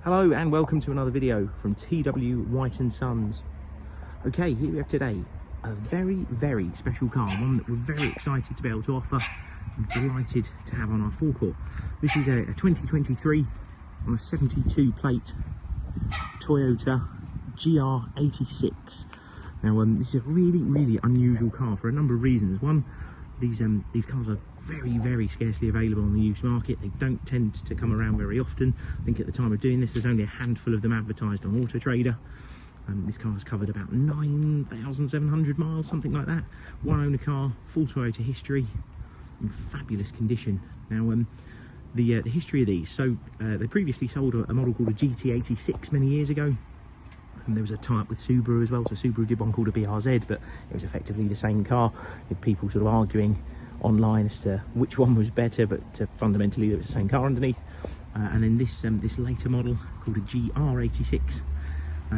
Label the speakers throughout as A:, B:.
A: Hello and welcome to another video from TW White & Sons. Okay, here we have today a very special car, one that we're very excited to be able to offer and delighted to have on our forecourt. This is a 2023 on a 72 plate Toyota GR86. Now this is a really unusual car for a number of reasons. One, these cars are very scarcely available on the used market. They don't tend to come around very often. I think at the time of doing this there's only a handful of them advertised on Auto Trader. This car has covered about 9,700 miles, something like that. One owner car, full Toyota history, in fabulous condition. Now the history of these, so they previously sold a model called a GT86 many years ago, and there was a tie-up with Subaru as well. So Subaru did one called a BRZ, but it was effectively the same car, with people sort of arguing online as to which one was better, but fundamentally it was the same car underneath. And then this later model called a GR86,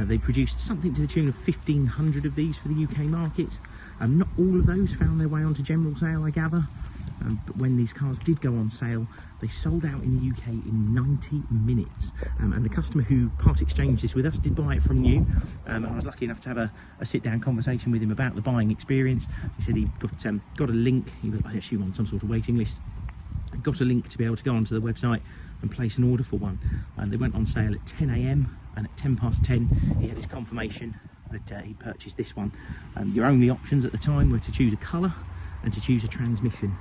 A: they produced something to the tune of 1,500 of these for the UK market. Not all of those found their way onto general sale, I gather, but when these cars did go on sale, they sold out in the UK in 90 minutes. And the customer who part exchanged this with us did buy it from new. I was lucky enough to have a sit-down conversation with him about the buying experience. He said he got a link. He was, I assume, on some sort of waiting list. He got a link to be able to go onto the website and place an order for one. And they went on sale at 10 AM, and at 10 past 10 he had his confirmation that he purchased this one. Your only options at the time were to choose a colour and to choose a transmission.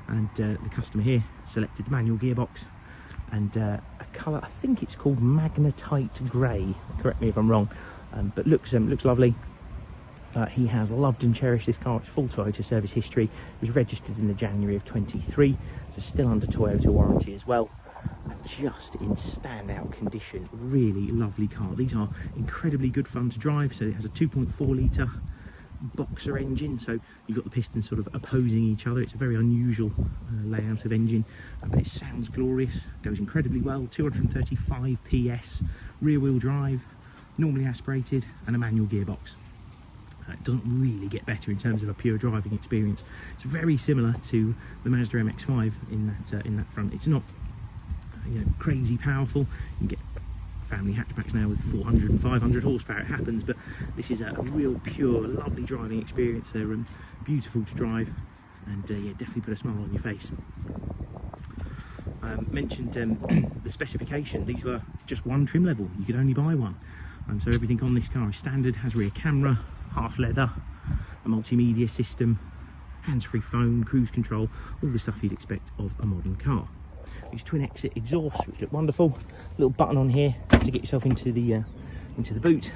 A: And the customer here selected the manual gearbox and a colour, I think it's called Magnetite Grey, correct me if I'm wrong, but looks lovely. He has loved and cherished this car. It's full Toyota service history. It was registered in the January of 23, so still under Toyota warranty as well. Just in standout condition, really lovely car. These are incredibly good fun to drive. So it has a 2.4 litre boxer engine, so you've got the pistons sort of opposing each other. It's a very unusual layout of engine, but it sounds glorious, goes incredibly well. 235 PS, rear wheel drive, normally aspirated, and a manual gearbox. It doesn't really get better in terms of a pure driving experience. It's very similar to the Mazda MX-5 in that front. It's not crazy powerful. You can get family hatchbacks now with 400 and 500 horsepower, it happens, but this is a real pure lovely driving experience. They're beautiful to drive, and yeah, definitely put a smile on your face. Mentioned the specification. These were just one trim level, you could only buy one, so everything on this car is standard. Has rear camera, half leather, a multimedia system, hands-free phone, cruise control, all the stuff you'd expect of a modern car. These twin exit exhausts, which look wonderful. Little button on here to get yourself into the boot.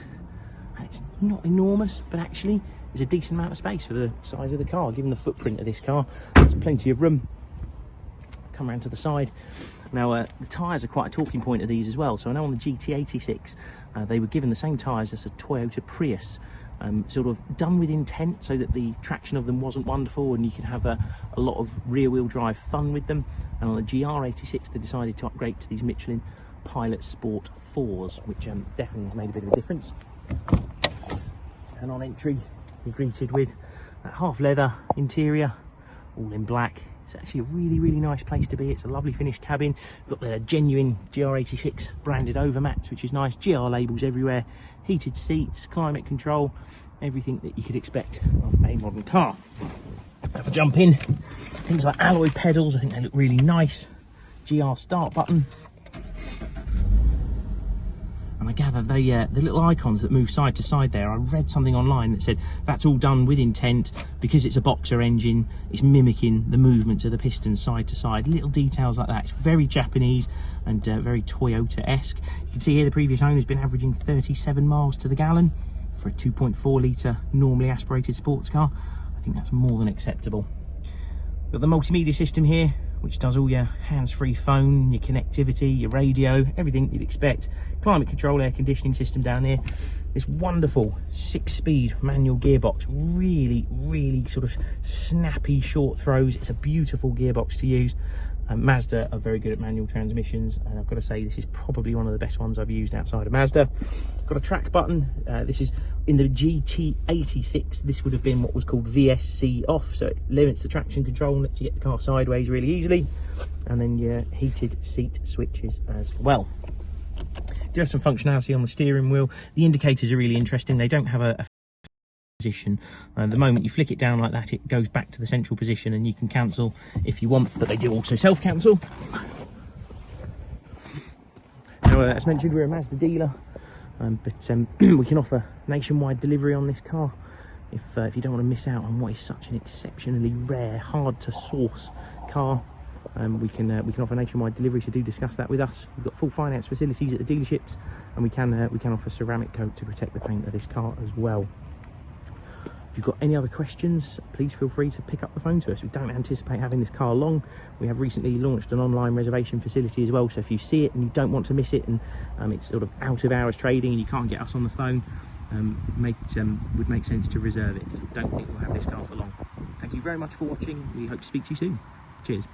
A: And it's not enormous, but actually there's a decent amount of space for the size of the car, given the footprint of this car. There's plenty of room. Come around to the side. Now the tyres are quite a talking point of these as well. So I know on the GT86 they were given the same tyres as a Toyota Prius. Sort of done with intent so that the traction of them wasn't wonderful and you could have a lot of rear wheel drive fun with them. And on the GR86 they decided to upgrade to these Michelin Pilot Sport 4s, which definitely has made a bit of a difference. And on entry you're greeted with that half leather interior, all in black. It's actually a really nice place to be. It's a lovely finished cabin. Got the genuine GR86 branded overmats, which is nice. GR labels everywhere, heated seats, climate control, everything that you could expect of a modern car. Have a jump in. Things like alloy pedals, I think they look really nice. GR start button. And I gather the little icons that move side to side there, I read something online that said that's all done with intent because it's a boxer engine. It's mimicking the movements of the pistons side to side. Little details like that. It's very Japanese and very Toyota-esque. You can see here the previous owner's been averaging 37 miles to the gallon for a 2.4 litre normally aspirated sports car. I think that's more than acceptable. Got the multimedia system here, which does all your hands-free phone, your connectivity, your radio, everything you'd expect. Climate control, air conditioning system down here. This wonderful 6-speed manual gearbox, really sort of snappy short throws. It's a beautiful gearbox to use. Mazda are very good at manual transmissions, and I've got to say this is probably one of the best ones I've used outside of Mazda. Got a track button. This is in the GT86. This would have been what was called VSC off, so it limits the traction control and lets you get the car sideways really easily. And then your heated seat switches as well. do have some functionality on the steering wheel. The indicators are really interesting. They don't have a position. The moment you flick it down like that, it goes back to the central position, and you can cancel if you want, but they do also self-cancel. Now, as mentioned, we're a Mazda dealer, but we can offer nationwide delivery on this car if you don't want to miss out on what is such an exceptionally rare, hard to source car. We can offer nationwide delivery, so do discuss that with us. We've got full finance facilities at the dealerships, and we can offer ceramic coat to protect the paint of this car as well. If you've got any other questions, please feel free to pick up the phone to us. We don't anticipate having this car long. We have recently launched an online reservation facility as well, so if you see it and you don't want to miss it, and it's sort of out of hours trading and you can't get us on the phone, would make sense to reserve it, because we don't think we'll have this car for long. Thank you very much for watching. We hope to speak to you soon. Cheers.